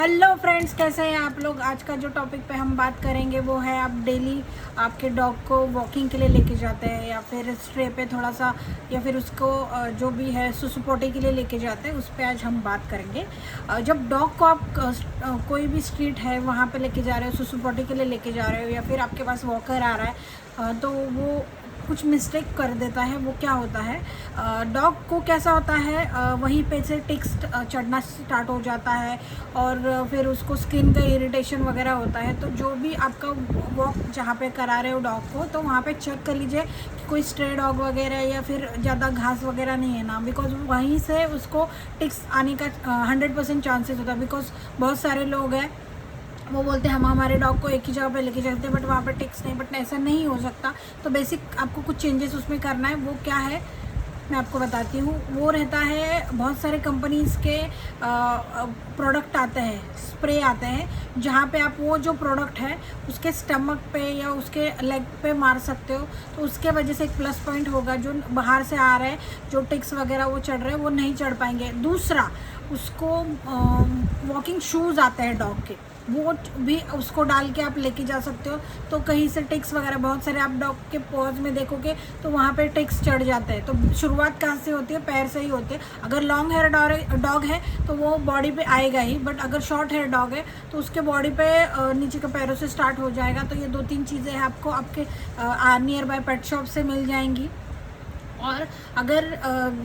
Hello friends, कैसे हैं आप लोग। आज का जो टॉपिक पे हम बात करेंगे वो है आप डेली आपके डॉग को वॉकिंग के लिए लेके जाते हैं या फिर स्ट्रे पे थोड़ा सा या फिर उसको जो भी है सुसु पोटी के लिए लेके जाते हैं, उस पर आज हम बात करेंगे। जब डॉग को आप कोई भी स्ट्रीट है वहाँ पे लेके जा रहे हो, सुसु पोटी के लिए लेके जा रहे हो या फिर आपके पास वॉकर आ रहा है तो वो कुछ मिस्टेक कर देता है। वो क्या होता है, डॉग को कैसा होता है, वहीं पे से टिक्स चढ़ना स्टार्ट हो जाता है और फिर उसको स्किन का इरिटेशन वगैरह होता है। तो जो भी आपका वॉक जहाँ पे करा रहे हो डॉग को, तो वहाँ पे चेक कर लीजिए कि कोई स्ट्रे डॉग वगैरह या फिर ज़्यादा घास वगैरह नहीं है ना, बिकॉज वहीं से उसको टिक्स आने का 100% चांसेस होता है। बिकॉज बहुत सारे लोग हैं वो बोलते हैं हम हमारे डॉग को एक ही जगह पे लेके जाते हैं बट वहाँ पे टिक्स नहीं, बट ऐसा नहीं हो सकता। तो बेसिक आपको कुछ चेंजेस उसमें करना है। वो क्या है मैं आपको बताती हूँ। वो रहता है, बहुत सारे कंपनीज़ के प्रोडक्ट आते हैं, स्प्रे आते हैं, जहाँ पे आप वो जो प्रोडक्ट है उसके स्टमक पे या उसके लेग पे मार सकते हो। तो उसके वजह से एक प्लस पॉइंट होगा, जो बाहर से आ रहे हैं जो टिक्स वगैरह वो चढ़ रहे हैं वो नहीं चढ़ पाएंगे। दूसरा, उसको वॉकिंग शूज़ आते हैं डॉग के, वो भी उसको डाल के आप लेके जा सकते हो। तो कहीं से टिक्स वगैरह, बहुत सारे आप डॉग के पॉज में देखोगे तो वहाँ पे टिक्स चढ़ जाते हैं। तो शुरुआत कहाँ से होती है, पैर से ही होती है। अगर लॉन्ग हेयर डॉग है तो वो बॉडी पे आएगा ही, बट अगर शॉर्ट हेयर डॉग है तो उसके बॉडी पे नीचे के पैरों से स्टार्ट हो जाएगा। तो ये 2-3 चीज़ें आपको आपके नियर बाय पेट शॉप से मिल जाएंगी। और अगर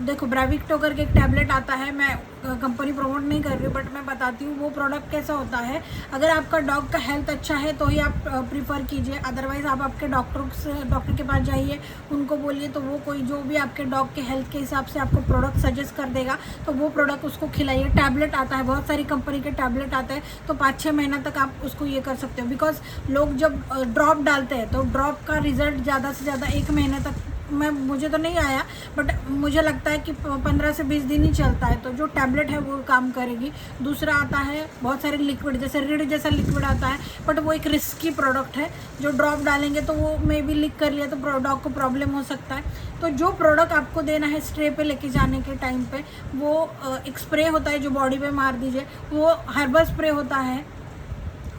देखो, ब्राविक्टो करके एक टैबलेट आता है, मैं कंपनी प्रमोट नहीं कर रही हूँ बट मैं बताती हूँ वो प्रोडक्ट कैसा होता है। अगर आपका डॉग का हेल्थ अच्छा है तो ही आप प्रीफर कीजिए, अदरवाइज़ आप आपके डॉक्टर के पास जाइए, उनको बोलिए तो वो कोई जो भी आपके डॉग के हेल्थ के हिसाब से आपको प्रोडक्ट सजेस्ट कर देगा, तो वो प्रोडक्ट उसको खिलाइए। टैबलेट आता है, बहुत सारी कंपनी के टैबलेट आते हैं, तो 5-6 महीना तक आप उसको ये कर सकते हो। बिकॉज लोग जब ड्रॉप डालते हैं तो ड्रॉप का रिजल्ट ज़्यादा से ज़्यादा 1 महीने तक, मुझे तो नहीं आया बट मुझे लगता है कि 15 से 20 दिन ही चलता है। तो जो टैबलेट है वो काम करेगी। दूसरा आता है बहुत सारे लिक्विड, जैसे रीड जैसा लिक्विड आता है, बट वो एक रिस्की प्रोडक्ट है। जो ड्रॉप डालेंगे तो वो मे भी लीक कर लिया तो डॉग को प्रॉब्लम हो सकता है। तो जो प्रोडक्ट आपको देना है स्ट्रे पे लेके जाने के टाइम पे, वो एक स्प्रे होता है जो बॉडी पे मार दीजिए, वो हर्बल स्प्रे होता है।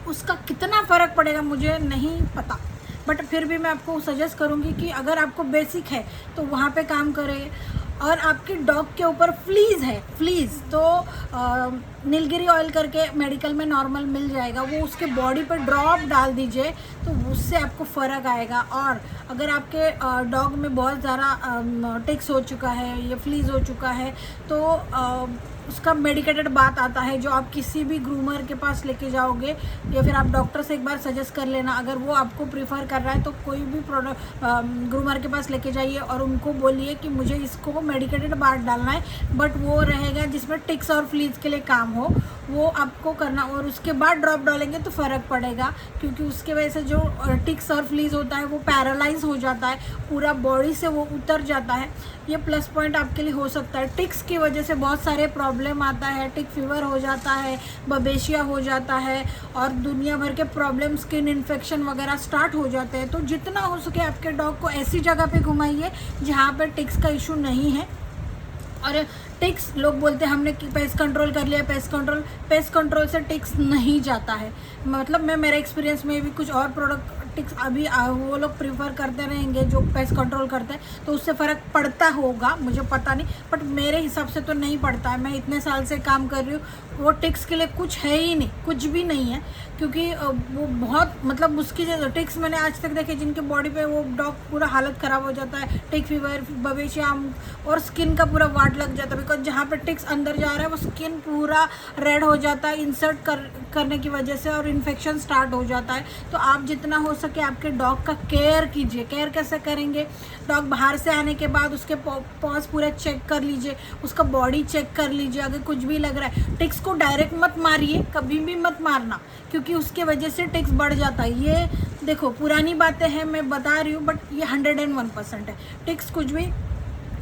उसका कितना फ़र्क पड़ेगा मुझे नहीं पता, बट फिर भी मैं आपको सजेस्ट करूँगी कि अगर आपको बेसिक है तो वहाँ पे काम करें। और आपके डॉग के ऊपर फ्लीज़ है, फ्लीज़ तो नीलगिरी ऑयल करके मेडिकल में नॉर्मल मिल जाएगा, वो उसके बॉडी पर ड्रॉप डाल दीजिए तो उससे आपको फ़र्क आएगा। और अगर आपके डॉग में बहुत ज़्यादा टिक्स हो चुका है या फ्लीज़ हो चुका है तो उसका मेडिकेटेड बात आता है, जो आप किसी भी ग्रूमर के पास लेके जाओगे या फिर आप डॉक्टर से एक बार सजेस्ट कर लेना। अगर वो आपको प्रीफर कर रहा है तो कोई भी प्रोडक्ट ग्रूमर के पास लेके जाइए और उनको बोलिए कि मुझे इसको मेडिकेटेड बात डालना है, बट वो रहेगा जिसमें टिक्स और फ्लीज के लिए काम हो, वो आपको करना। और उसके बाद ड्रॉप डालेंगे तो फ़र्क पड़ेगा, क्योंकि उसके वजह से जो टिक्स और फ्लीज होता है वो पैरालाइज हो जाता है, पूरा बॉडी से वो उतर जाता है। ये प्लस पॉइंट आपके लिए हो सकता है। टिक्स की वजह से बहुत सारे प्रॉब्लम आता है, टिक फीवर हो जाता है, बबेशिया हो जाता है और दुनिया भर के प्रॉब्लम, स्किन इन्फेक्शन वगैरह स्टार्ट हो जाते हैं। तो जितना हो सके आपके डॉग को ऐसी जगह पे घुमाइए जहाँ पर टिक्स का इशू नहीं है। और टिक्स, लोग बोलते हैं हमने पेस्ट कंट्रोल कर लिया, पेस्ट कंट्रोल से टिक्स नहीं जाता है। मतलब मैं मेरे एक्सपीरियंस में भी कुछ और प्रोडक्ट टिक्स अभी वो लोग प्रीफर करते रहेंगे जो पेस्ट कंट्रोल करते हैं, तो उससे फ़र्क पड़ता होगा, मुझे पता नहीं, बट मेरे हिसाब से तो नहीं पड़ता है। मैं इतने साल से काम कर रही हूँ, वो टिक्स के लिए कुछ है ही नहीं, कुछ भी नहीं है। क्योंकि वो बहुत मतलब उसकी जो टिक्स मैंने आज तक देखे जिनके बॉडी पे वो डॉग पूरा हालत ख़राब हो जाता है, टिक फीवर, बबेशिया और स्किन का पूरा वाट लग जाता है। बिकॉज जहाँ पे टिक्स अंदर जा रहा है वो स्किन पूरा रेड हो जाता है इंसर्ट करने की वजह से, और इन्फेक्शन स्टार्ट हो जाता है। तो आप जितना हो सके आपके डॉग का केयर कीजिए। केयर कैसे करेंगे, डॉग बाहर से आने के बाद उसके पॉज पूरा चेक कर लीजिए, उसका बॉडी चेक कर लीजिए। अगर कुछ भी लग रहा है, टिक्स को डायरेक्ट मत मारिए, कभी भी मत मारना, क्योंकि उसके वजह से टिक्स बढ़ जाता है। ये देखो पुरानी बातें हैं मैं बता रही हूँ, बट ये 101% है। टिक्स कुछ भी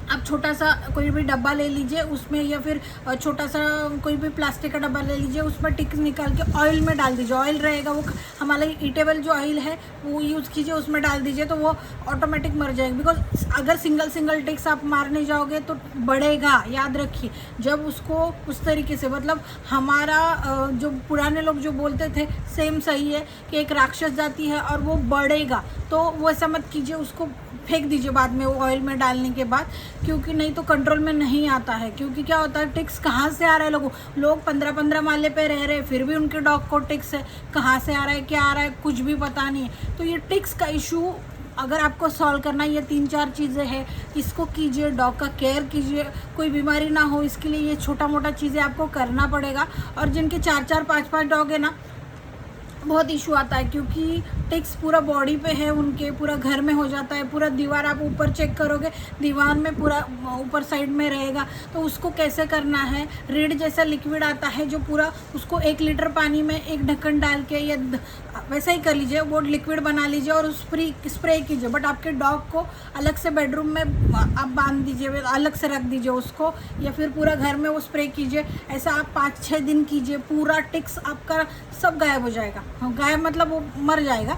आप छोटा सा कोई भी डब्बा ले लीजिए उसमें, या फिर छोटा सा कोई भी प्लास्टिक का डब्बा ले लीजिए, उसमें टिक्स निकाल के ऑयल में डाल दीजिए। ऑयल रहेगा वो हमारा ईटेबल जो ऑयल है वो यूज़ कीजिए, उसमें डाल दीजिए तो वो ऑटोमेटिक मर जाएगी। बिकॉज अगर सिंगल सिंगल टिक्स आप मारने जाओगे तो बढ़ेगा, याद रखिए। जब उसको उस तरीके से, मतलब हमारा जो पुराने लोग जो बोलते थे सेम सही है कि एक राक्षस जाती है और वो बढ़ेगा, तो वो ऐसा मत कीजिए, उसको फेंक दीजिए बाद में वो ऑयल में डालने के बाद, क्योंकि नहीं तो कंट्रोल में नहीं आता है। क्योंकि क्या होता है, टिक्स कहाँ से आ रहा है, लोग 15-15 माले पे रह रहे हैं फिर भी उनके डॉग को टिक्स है। कहाँ से आ रहा है, क्या आ रहा है, कुछ भी पता नहीं है। तो ये टिक्स का इशू अगर आपको सॉल्व करना है, ये 3-4 चीज़ें हैं, इसको कीजिए, डॉग का केयर कीजिए, कोई बीमारी ना हो इसके लिए ये छोटा मोटा चीज़ें आपको करना पड़ेगा। और जिनके 4-4 5-5 डॉग है ना, बहुत इशू आता है, क्योंकि टिक्स पूरा बॉडी पे है उनके, पूरा घर में हो जाता है। पूरा दीवार आप ऊपर चेक करोगे, दीवार में पूरा ऊपर साइड में रहेगा। तो उसको कैसे करना है, रीड जैसा लिक्विड आता है जो पूरा, उसको 1 लीटर पानी में एक ढक्कन डाल के या वैसा ही कर लीजिए, वो लिक्विड बना लीजिए और उस स्प्रे कीजिए। बट आपके डॉग को अलग से बेडरूम में आप बांध दीजिए, अलग से रख दीजिए उसको, या फिर पूरा घर में वो स्प्रे कीजिए। ऐसा आप 5-6 दिन कीजिए, पूरा टिक्स आपका सब गायब हो जाएगा। गायब मतलब वो मर जाएगा।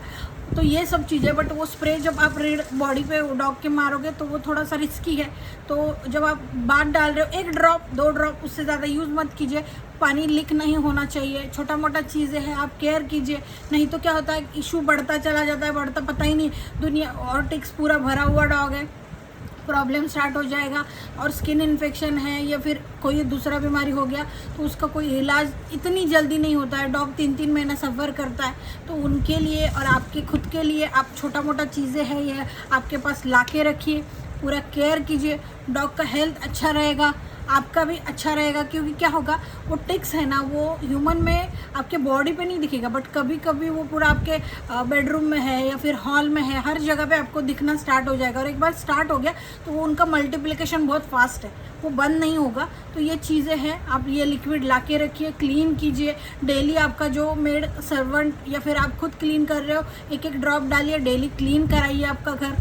तो ये सब चीज़ें, बट वो स्प्रे जब आप रीड बॉडी पे डॉग के मारोगे तो वो थोड़ा सा रिस्की है। तो जब आप बात डाल रहे हो 1 ड्रॉप 2 ड्रॉप, उससे ज़्यादा यूज़ मत कीजिए। पानी लीक नहीं होना चाहिए। छोटा मोटा चीज़ें हैं, आप केयर कीजिए, नहीं तो क्या होता है इशू बढ़ता चला जाता है, बढ़ता पता ही नहीं दुनिया। और टिक्स पूरा भरा हुआ डॉग है, प्रॉब्लम स्टार्ट हो जाएगा। और स्किन इन्फेक्शन है या फिर कोई दूसरा बीमारी हो गया तो उसका कोई इलाज इतनी जल्दी नहीं होता है। डॉग 3-3 महीना सफ़र करता है। तो उनके लिए और आपके खुद के लिए आप छोटा मोटा चीज़ें हैं ये आपके पास ला के रखिए, पूरा केयर कीजिए। डॉग का हेल्थ अच्छा रहेगा, आपका भी अच्छा रहेगा। क्योंकि क्या होगा, वो टिक्स है ना, वो ह्यूमन में आपके बॉडी पे नहीं दिखेगा, बट कभी कभी वो पूरा आपके बेडरूम में है या फिर हॉल में है, हर जगह पे आपको दिखना स्टार्ट हो जाएगा। और एक बार स्टार्ट हो गया तो वो उनका मल्टीप्लिकेशन बहुत फास्ट है, वो बंद नहीं होगा। तो ये चीज़ें हैं, आप ये लिक्विड ला के रखिए, क्लीन कीजिए डेली। आपका जो मेड सर्वेंट या फिर आप खुद क्लीन कर रहे हो, 1-1 ड्रॉप डालिए, डेली क्लीन कराइए आपका घर।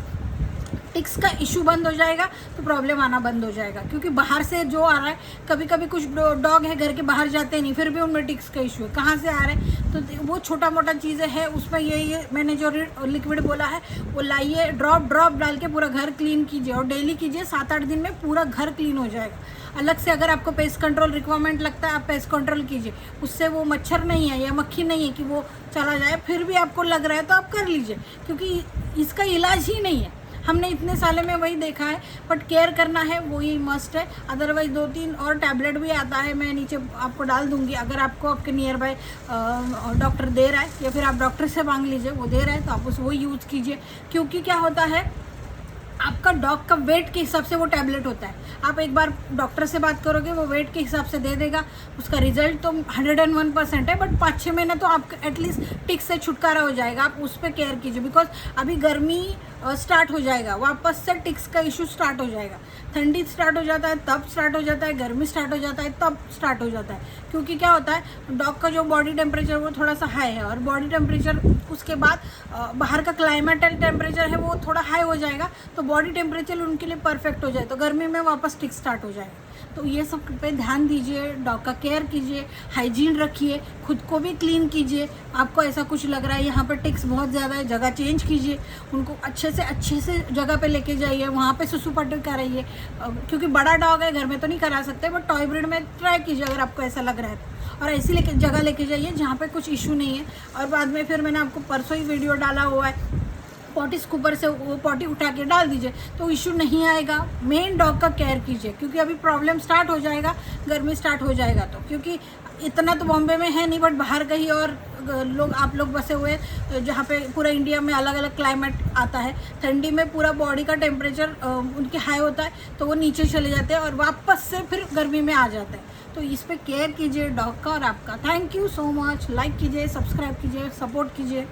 टिक्स का इशू बंद हो जाएगा तो प्रॉब्लम आना बंद हो जाएगा। क्योंकि बाहर से जो आ रहा है, कभी कभी कुछ डॉग है घर के बाहर जाते नहीं, फिर भी उनमें टिक्स का इशू है, कहाँ से आ रहे हैं। तो वो छोटा मोटा चीज़ें हैं, उसमें ये मैंने जो लिक्विड बोला है वो लाइए, ड्रॉप डाल के पूरा घर क्लीन कीजिए और डेली कीजिए। 7-8 दिन में पूरा घर क्लीन हो जाएगा। अलग से अगर आपको पेस्ट कंट्रोल रिक्वायरमेंट लगता है, आप पेस्ट कंट्रोल कीजिए, उससे वो मच्छर नहीं है या मक्खी नहीं है कि वो चला जाए। फिर भी आपको लग रहा है तो आप कर लीजिए, क्योंकि इसका इलाज ही नहीं है। हमने इतने सालों में वही देखा है, बट केयर करना है वही मस्ट है। अदरवाइज 2-3 और टैबलेट भी आता है, मैं नीचे आपको डाल दूंगी। अगर आपको आपके नियर बाय डॉक्टर दे रहा है या फिर आप डॉक्टर से मांग लीजिए, वो दे रहा है तो आप उस वो यूज़ कीजिए। क्योंकि क्या होता है, आपका डॉग का वेट के हिसाब से वो टैबलेट होता है। आप एक बार डॉक्टर से बात करोगे, वो वेट के हिसाब से दे देगा। उसका रिजल्ट तो 101% है, बट 5-6 महीने तो आपका एटलीस्ट टिक्स से छुटकारा हो जाएगा। आप उस पर केयर कीजिए, बिकॉज अभी गर्मी स्टार्ट हो जाएगा, वापस से टिक्स का इशू स्टार्ट हो जाएगा। ठंडी स्टार्ट हो जाता है तब स्टार्ट हो जाता है, गर्मी स्टार्ट हो जाता है तब स्टार्ट हो जाता है। क्योंकि क्या होता है, डॉग का जो बॉडी टेम्परेचर वो थोड़ा सा हाई है, और बॉडी टेम्परेचर उसके बाद बाहर का क्लाइमेटल टेम्परेचर है वो थोड़ा हाई हो जाएगा, तो बॉडी टेम्परेचर उनके लिए परफेक्ट हो जाए, तो गर्मी में वापस टिक स्टार्ट हो जाएगा। तो ये सब पे ध्यान दीजिए, डॉग का केयर कीजिए, हाइजीन रखिए, खुद को भी क्लीन कीजिए। आपको ऐसा कुछ लग रहा है यहाँ पर टिक्स बहुत ज़्यादा है, जगह चेंज कीजिए, उनको अच्छे से जगह पे लेके जाइए, वहाँ पे सुसु पट्टी कराइए। क्योंकि बड़ा डॉग है, घर में तो नहीं करा सकते, बट टॉय ब्रीड में ट्राई कीजिए अगर आपको ऐसा लग रहा है तो। और ऐसी जगह लेके जाइए जहाँ पे कुछ इशू नहीं है। और बाद में फिर मैंने आपको परसों ही वीडियो डाला हुआ है, पॉटी स्कूपर से वो पॉटी उठा के डाल दीजिए तो इशू नहीं आएगा। मेन डॉग का केयर कीजिए, क्योंकि अभी प्रॉब्लम स्टार्ट हो जाएगा, गर्मी स्टार्ट हो जाएगा तो। क्योंकि इतना तो बॉम्बे में है नहीं, बट बाहर कहीं और लोग आप लोग बसे हुए जहाँ पे पूरा इंडिया में अलग अलग क्लाइमेट आता है। ठंडी में पूरा बॉडी का टेम्परेचर उनके हाई होता है, तो वो नीचे चले जाते हैं और वापस से फिर गर्मी में आ जाते हैं। तो इस पर केयर कीजिए डॉग का और आपका। Thank you so much. Like कीजिए, सब्सक्राइब कीजिए, सपोर्ट कीजिए।